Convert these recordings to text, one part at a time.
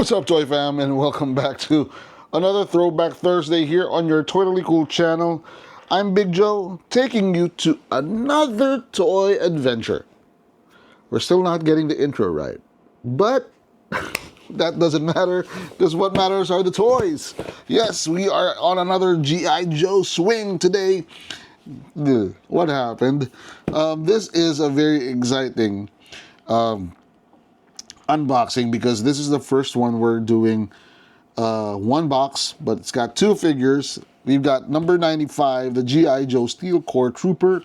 What's up, Toy Fam, and welcome back to another Throwback Thursday here on your Totally Cool channel. I'm Big Joe, taking you to another toy adventure. We're still not getting the intro right, but that doesn't matter, because what matters are the toys. Yes, we are on another G.I. Joe swing today. What happened? This is a very exciting unboxing because this is the first one we're doing one box, but it's got two figures. We've got number 95, the G.I. Joe Steel Core Trooper.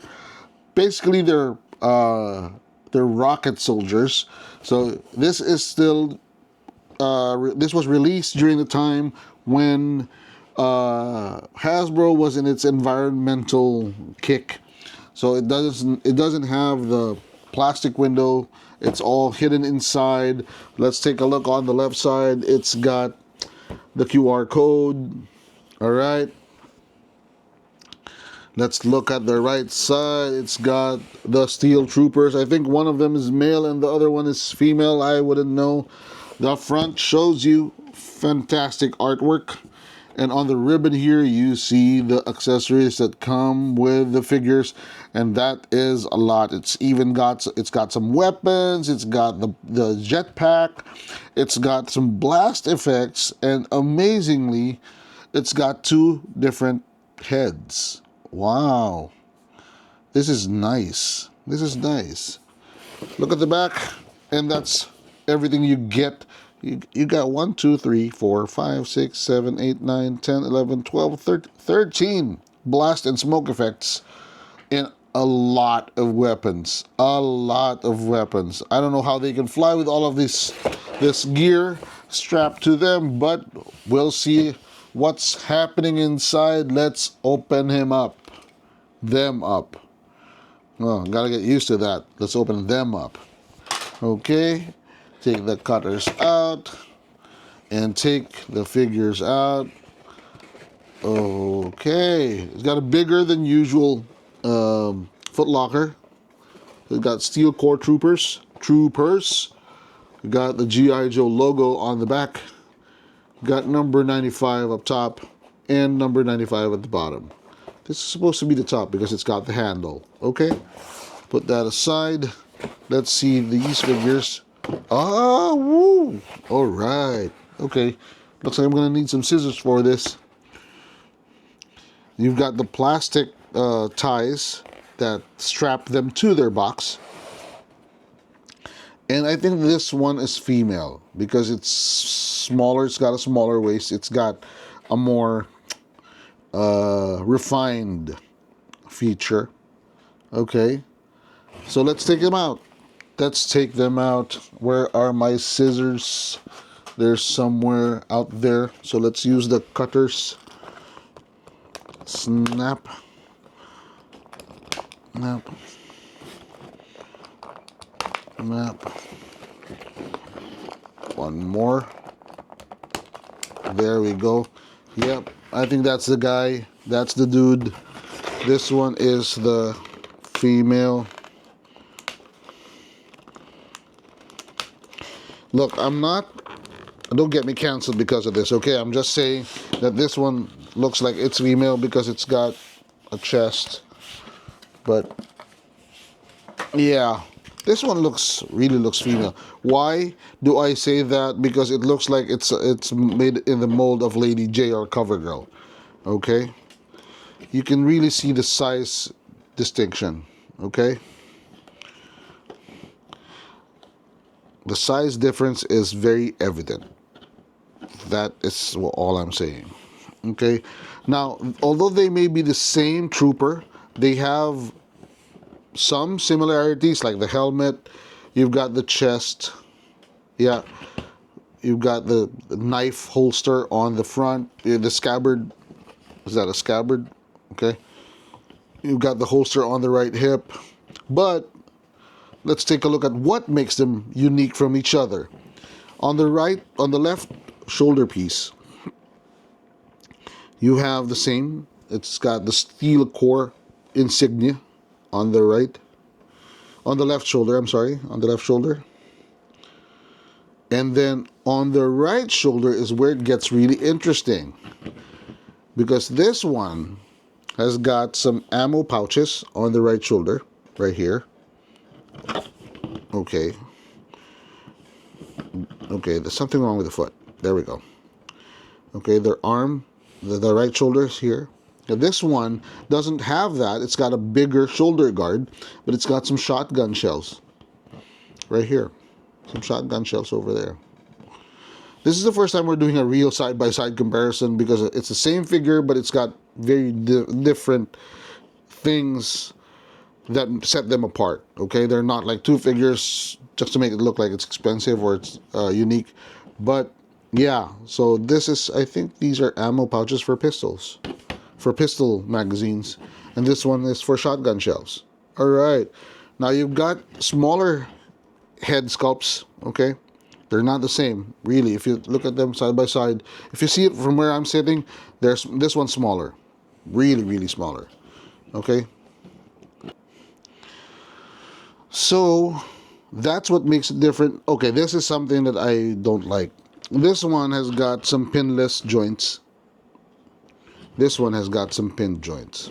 Basically, they're rocket soldiers. So this is still this was released during the time when Hasbro was in its environmental kick. So it doesn't have the plastic window. It's all hidden inside. Let's take a look on the left side. It's got the QR code. All right. Let's look at the right side. It's got the Steel Troopers. I think one of them is male and the other one is female. I wouldn't know. The front shows you fantastic artwork. And on the ribbon here, you see the accessories that come with the figures, and that is a lot. It's got some weapons, it's got the jetpack, it's got some blast effects, and amazingly, it's got two different heads. Wow, this is nice. This is nice. Look at the back, and that's everything you get. You got 1, 2, 3, 4, 5, 6, 7, 8, 9, 10, 11, 12, 13 blast and smoke effects and a lot of weapons. A lot of weapons. I don't know how they can fly with all of this gear strapped to them, but we'll see what's happening inside. Let's open them up. Oh, gotta get used to that. Let's open them up. Okay. Take the cutters out and take the figures out. Okay, it's got a bigger than usual foot locker. It's got Steel Core Troopers. We got the G.I. Joe logo on the back. Got number 95 up top and number 95 at the bottom. This is supposed to be the top because it's got the handle. Okay, put that aside. Let's see these figures. Ah, woo! All right. Okay. Looks like I'm going to need some scissors for this. You've got the plastic ties that strap them to their box. And I think this one is female because it's smaller. It's got a smaller waist. It's got a more refined feature. Okay. So let's take them out. Let's take them out. Where are my scissors? They're somewhere out there. So let's use the cutters. Snap. Snap. Snap. One more. There we go. Yep, I think that's the guy. That's the dude. This one is the female. Look, don't get me canceled because of this, okay? I'm just saying that this one looks like it's female because it's got a chest. But, yeah, this one really looks female. Why do I say that? Because it looks like it's made in the mold of Lady J or CoverGirl, okay? You can really see the size distinction, okay? The size difference is very evident. That is all I'm saying. Okay. Now, although they may be the same trooper, they have some similarities, like the helmet. You've got the chest. Yeah. You've got the knife holster on the front. The scabbard. Is that a scabbard? Okay. You've got the holster on the right hip. But let's take a look at what makes them unique from each other. On the left shoulder piece, you have the same. It's got the Steel Core insignia on the right. On the left shoulder, I'm sorry. On the left shoulder. And then on the right shoulder is where it gets really interesting, because this one has got some ammo pouches on the right shoulder, right here. Okay. Okay, there's something wrong with the foot. There we go. Okay, their arm, the right shoulder is here. Now this one doesn't have that. It's got a bigger shoulder guard, but it's got some shotgun shells right here. Some shotgun shells over there. This is the first time we're doing a real side-by-side comparison, because it's the same figure, but it's got very different things that set them apart. Okay, they're not like two figures just to make it look like it's expensive or it's unique. But yeah, so this is, I think these are ammo pouches for pistols, for pistol magazines, and this one is for shotgun shells. All right, now you've got smaller head sculpts. Okay, they're not the same really. If you look at them side by side, if you see it from where I'm sitting, there's this one's smaller, really smaller. Okay, so that's what makes it different. Okay, this is something that I don't like. This one has got some pinless joints. This one has got some pinned joints.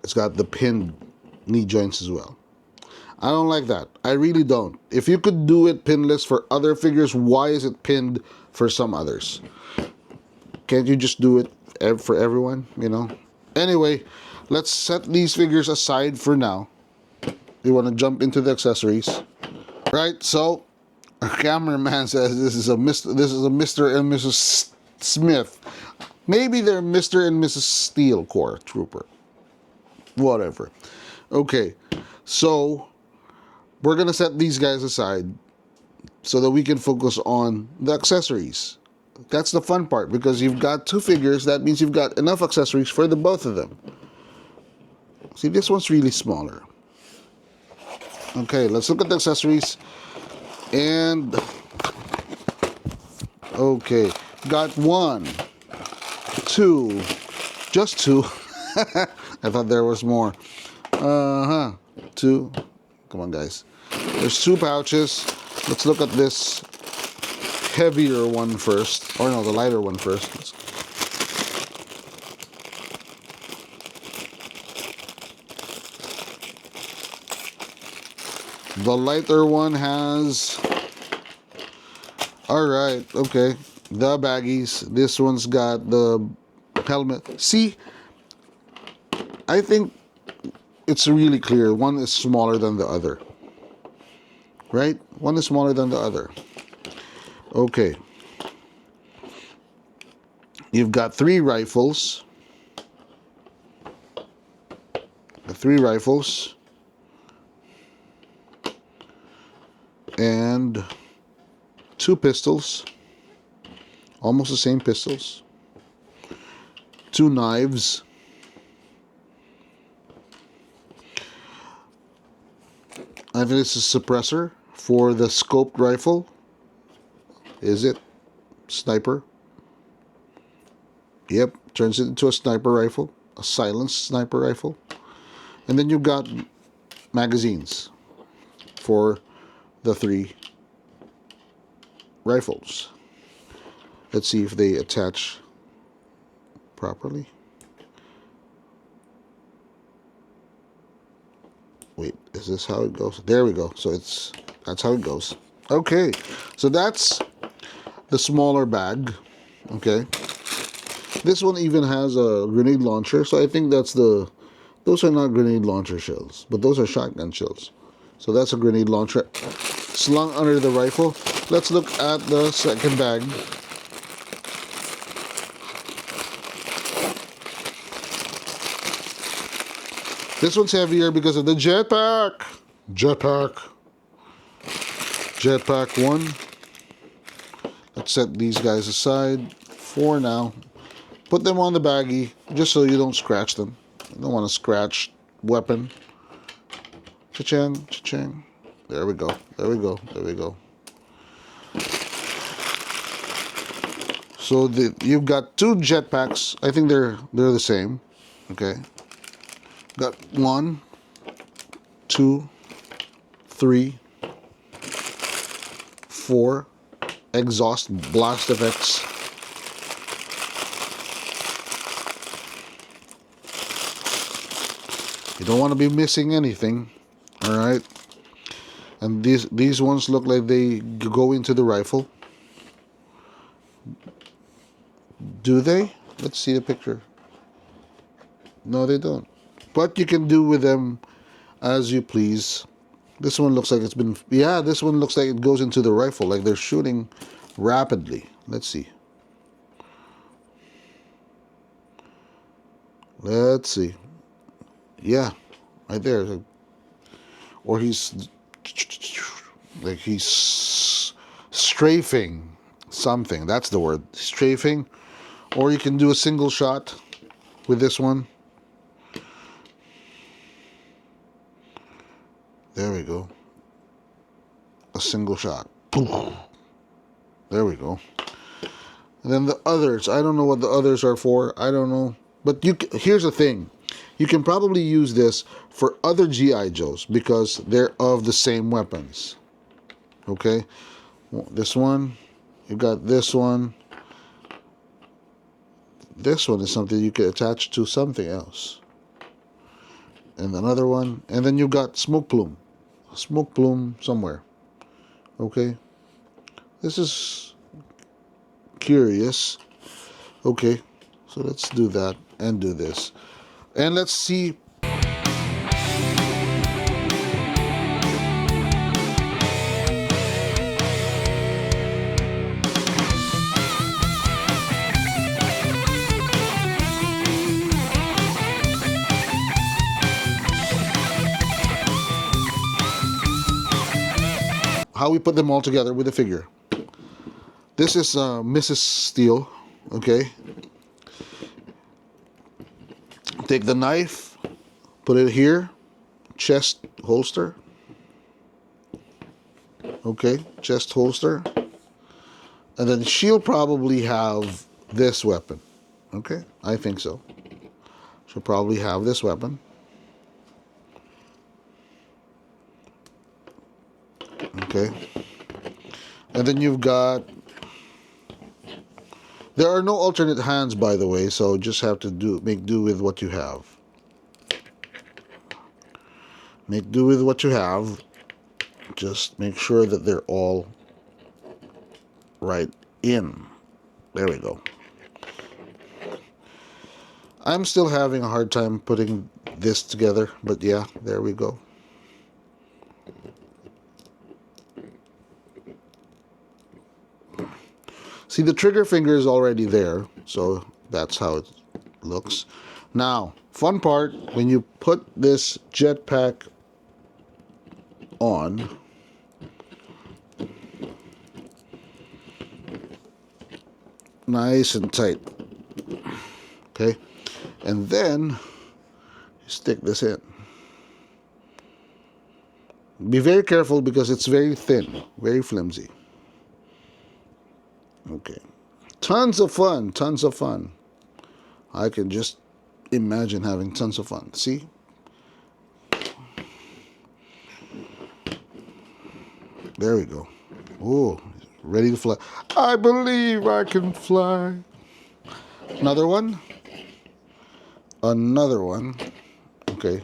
It's got the pinned knee joints as well. I don't like that. I really don't. If you could do it pinless for other figures, why is it pinned for some others? Can't you just do it for everyone, you know? Anyway, let's set these figures aside for now. You want to jump into the accessories. Right, so our cameraman says this is a Mr. and Mrs. Smith. Maybe they're Mr. and Mrs. Steel Corps Trooper. Whatever. Okay, so we're gonna set these guys aside so that we can focus on the accessories. That's the fun part, because you've got two figures. That means you've got enough accessories for the both of them. See, this one's really smaller. Okay, let's look at the accessories. And okay, got one, two, just two. I thought there was more. Two. Come on, guys. There's two pouches. Let's look at this heavier one first. Or no, the lighter one first. The lighter one has... Alright, okay. The baggies. This one's got the helmet. See, I think it's really clear. One is smaller than the other. Right? One is smaller than the other. Okay. You've got three rifles. And two pistols. Almost the same pistols. Two knives. I think this is a suppressor for the scoped rifle. Is it? Sniper. Yep, turns it into a sniper rifle. A silenced sniper rifle. And then you've got magazines for the three rifles. Let's see if they attach properly. Wait, is this how it goes? There we go. So that's how it goes. Okay, so that's the smaller bag. Okay, this one even has a grenade launcher. So I think that's those are not grenade launcher shells, but those are shotgun shells. So that's a grenade launcher slung under the rifle. Let's look at the second bag. This one's heavier because of the jetpack. Jetpack one. Let's set these guys aside for now. Put them on the baggie just so you don't scratch them. You don't want to scratch weapon. Cha-ching, cha-ching. There we go. There we go. There we go. So you've got two jetpacks. I think they're the same. Okay. Got 1, 2, 3, 4 exhaust blast effects. You don't want to be missing anything. All right. And these ones look like they go into the rifle. Do they? Let's see the picture. No, they don't. But you can do with them as you please. This one looks like it's been... Yeah, this one looks like it goes into the rifle, like they're shooting rapidly. Let's see. Let's see. Yeah, right there. Or he's... like he's strafing something. That's the word. Strafing. Or you can do a single shot with this one. There we go. A single shot. There we go. And then the others. I don't know what the others are for. I don't know. But here's the thing. You can probably use this for other G.I. Joes because they're of the same weapons. Okay? This one. You got this one. This one is something you can attach to something else. And another one. And then you got smoke plume. Smoke plume somewhere. Okay? This is curious. Okay. So let's do that and do this. And let's see. How we put them all together with the figure. This is Mrs. Steel. Okay. Take the knife, put it here, chest holster. Okay, chest holster. And then she'll probably have this weapon. Okay, I think so. She'll probably have this weapon. Okay. And then you've got... There are no alternate hands, by the way, so just have to make do with what you have. Make do with what you have. Just make sure that they're all right in. There we go. I'm still having a hard time putting this together, but yeah, there we go. See, the trigger finger is already there, so that's how it looks. Now, fun part, when you put this jetpack on, nice and tight, okay? And then, you stick this in. Be very careful because it's very thin, very flimsy. Okay. Tons of fun, tons of fun. I can just imagine having tons of fun. See? There we go. Oh, ready to fly. I believe I can fly. Another one. Another one. Okay.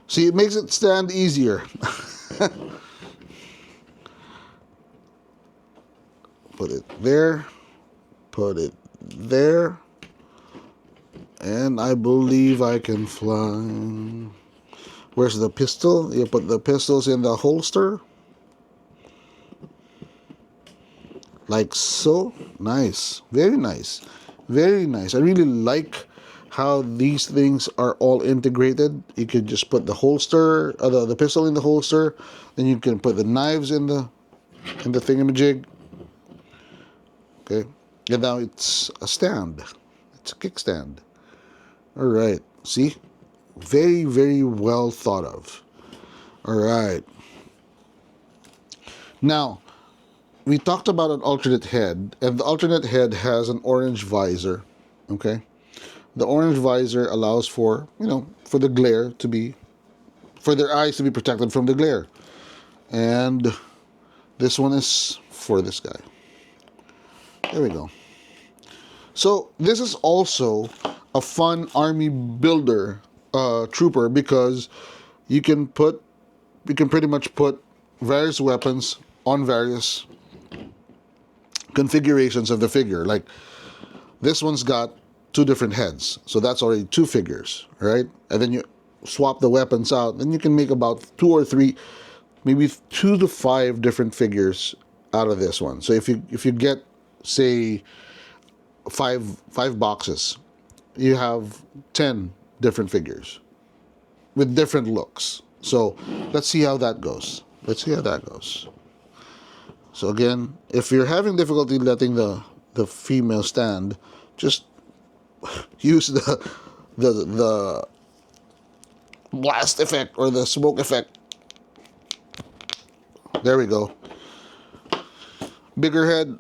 See, it makes it stand easier. Put it there, put it there, and I believe I can fly. Where's the pistol? You put the pistols in the holster, like so. Nice, very nice, very nice. I really like how these things are all integrated. You could just put the holster, the pistol in the holster, then you can put the knives in the thingamajig. Okay, and now it's a stand. It's a kickstand. All right, see? Very, very well thought of. All right. Now, we talked about an alternate head, and the alternate head has an orange visor. Okay? The orange visor allows for, for the glare to be, for their eyes to be protected from the glare. And this one is for this guy. There we go. So this is also a fun army builder trooper, because you can pretty much put various weapons on various configurations of the figure. Like this one's got two different heads, so that's already two figures, right? And then you swap the weapons out, and you can make about 2 or 3, maybe 2 to 5 different figures out of this one. So if you get, say, five boxes, you have 10 different figures with different looks. So let's see how that goes. So again, if you're having difficulty letting the female stand, just use the blast effect or the smoke effect. There we go. Bigger head.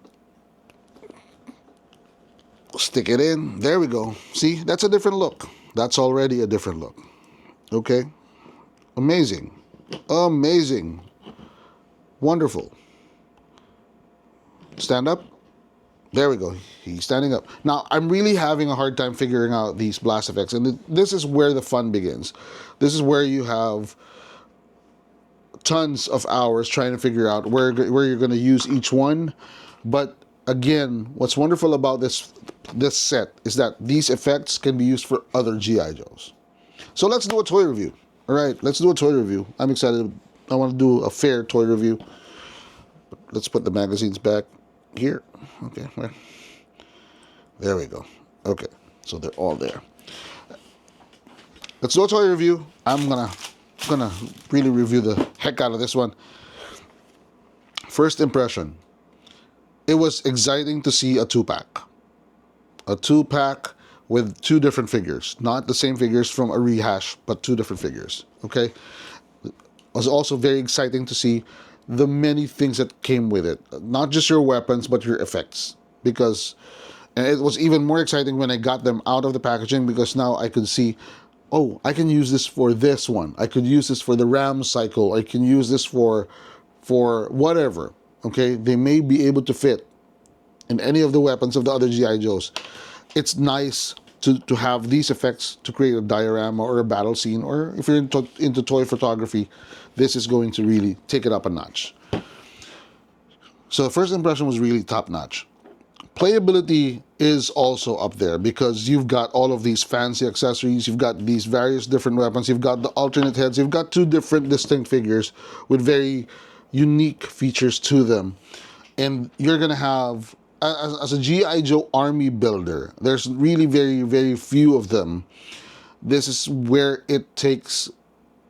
Stick it in. There we go. See, that's a different look. That's already a different look. Okay. Amazing. Amazing. Wonderful. Stand up. There we go. He's standing up. Now, I'm really having a hard time figuring out these blast effects, and this is where the fun begins. This is where you have tons of hours trying to figure out where you're going to use each one. But again, what's wonderful about this set is that these effects can be used for other GI Joes. So let's do a toy review. All right, let's do a toy review. I'm excited. I want to do a fair toy review. Let's put the magazines back here. Okay, where? There we go. Okay, so they're all there. Let's do a toy review. I'm gonna really review the heck out of this one. First impression. It was exciting to see a 2-pack. A 2-pack with 2 different figures. Not the same figures from a rehash, but 2 different figures. Okay? It was also very exciting to see the many things that came with it. Not just your weapons, but your effects. And it was even more exciting when I got them out of the packaging, because now I could see, oh, I can use this for this one. I could use this for the RAM cycle. I can use this for whatever. Okay, they may be able to fit in any of the weapons of the other GI Joes. It's nice to have these effects to create a diorama or a battle scene, or if you're into toy photography, this is going to really take it up a notch. So the first impression was really top notch. Playability is also up there, because you've got all of these fancy accessories, you've got these various different weapons, you've got the alternate heads, you've got 2 different distinct figures with very unique features to them. And you're gonna have, as a GI Joe army builder, there's really very, very few of them. This is where it takes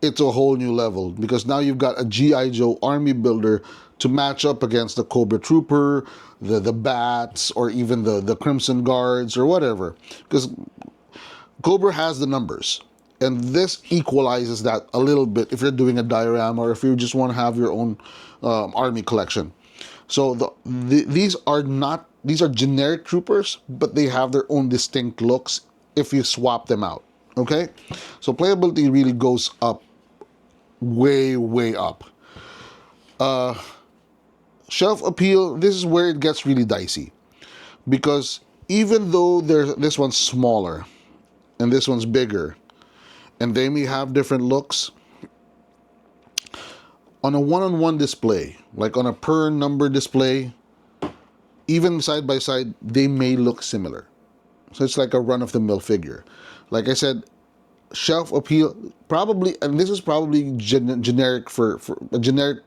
it to a whole new level, because now you've got a GI Joe army builder to match up against the Cobra Trooper, the Bats, or even the Crimson Guards, or whatever. Because Cobra has the numbers, and this equalizes that a little bit if you're doing a diorama, or if you just want to have your own army collection. So these are generic troopers, but they have their own distinct looks if you swap them out. Okay, so playability really goes up, way, way up. Shelf appeal, this is where it gets really dicey, because even though this one's smaller and this one's bigger, and they may have different looks, on a one-on-one display, like on a per number display, even side by side, they may look similar. So it's like a run-of-the-mill figure. Like I said, shelf appeal, probably, and this is probably generic for a generic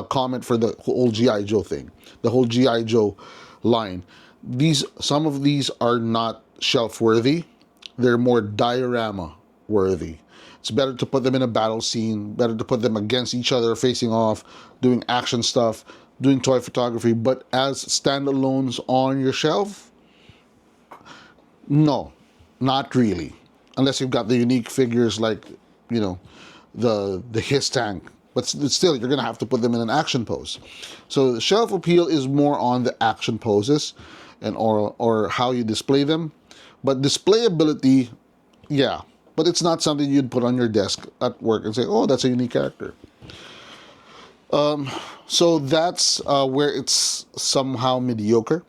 comment for the whole GI Joe thing, the whole GI Joe line. Some of these are not shelf worthy; they're more diorama worthy. It's better to put them in a battle scene, better to put them against each other, facing off, doing action stuff, doing toy photography. But as standalones on your shelf, no, not really. Unless you've got the unique figures like, the Hiss tank. But still, you're going to have to put them in an action pose. So the shelf appeal is more on the action poses and or how you display them. But displayability, yeah. But it's not something you'd put on your desk at work and say, oh, that's a unique character. So that's where it's somehow mediocre.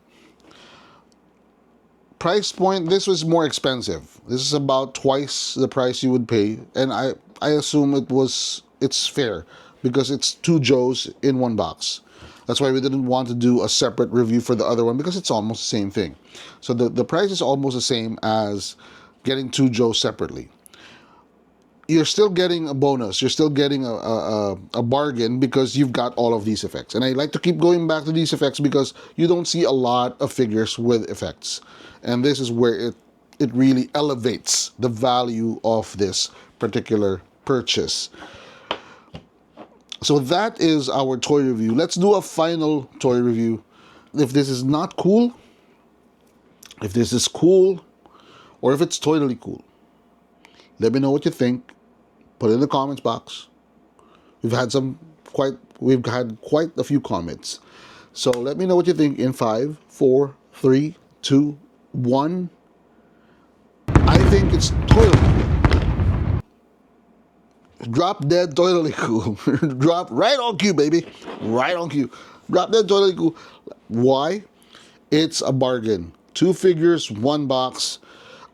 Price point, this was more expensive. This is about twice the price you would pay, and I assume it's fair because it's two Joes in one box. That's why we didn't want to do a separate review for the other one, because it's almost the same thing. So the price is almost the same as getting two Joes separately. You're still getting a bonus. You're still getting a bargain because you've got all of these effects. And I like to keep going back to these effects because you don't see a lot of figures with effects. And this is where it really elevates the value of this particular purchase. So that is our toy review. Let's do a final toy review. If this is not cool, if this is cool, or if it's totally cool, let me know what you think. Put it in the comments box. We've had quite a few comments. So let me know what you think in 5, 4, 3, 2, 1. I think it's totally drop dead totally cool. Drop right on cue, baby. Right on cue. Drop dead totally cool. Why? It's a bargain. 2 figures, 1 box.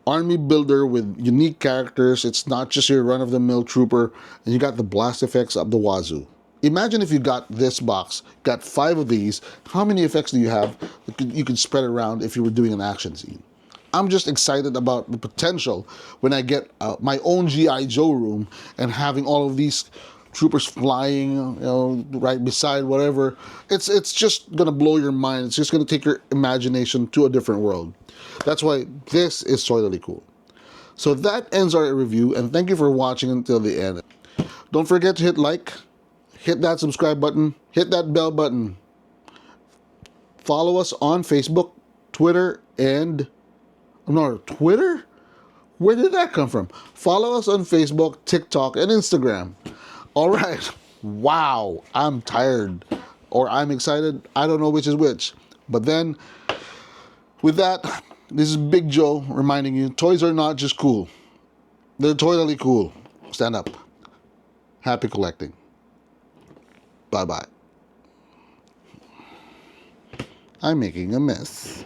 Army builder with unique characters. It's not just your run-of-the-mill trooper, and you got the blast effects up the wazoo. Imagine if you got this box, got 5 of these, how many effects do you have that you could spread around if you were doing an action scene? I'm just excited about the potential when I get my own G.I. Joe room and having all of these troopers flying, right beside whatever. It's just gonna blow your mind. It's just gonna take your imagination to a different world. That's why this is totally cool. So that ends our review, and thank you for watching until the end. Don't forget to hit like, hit that subscribe button, hit that bell button. Follow us on Facebook, Twitter, and no, Twitter? Where did that come from? Follow us on Facebook, TikTok, and Instagram. All right. Wow. I'm tired. Or I'm excited. I don't know which is which. But then, with that, this is Big Joe reminding you, toys are not just cool. They're totally cool. Stand up. Happy collecting. Bye-bye. I'm making a mess.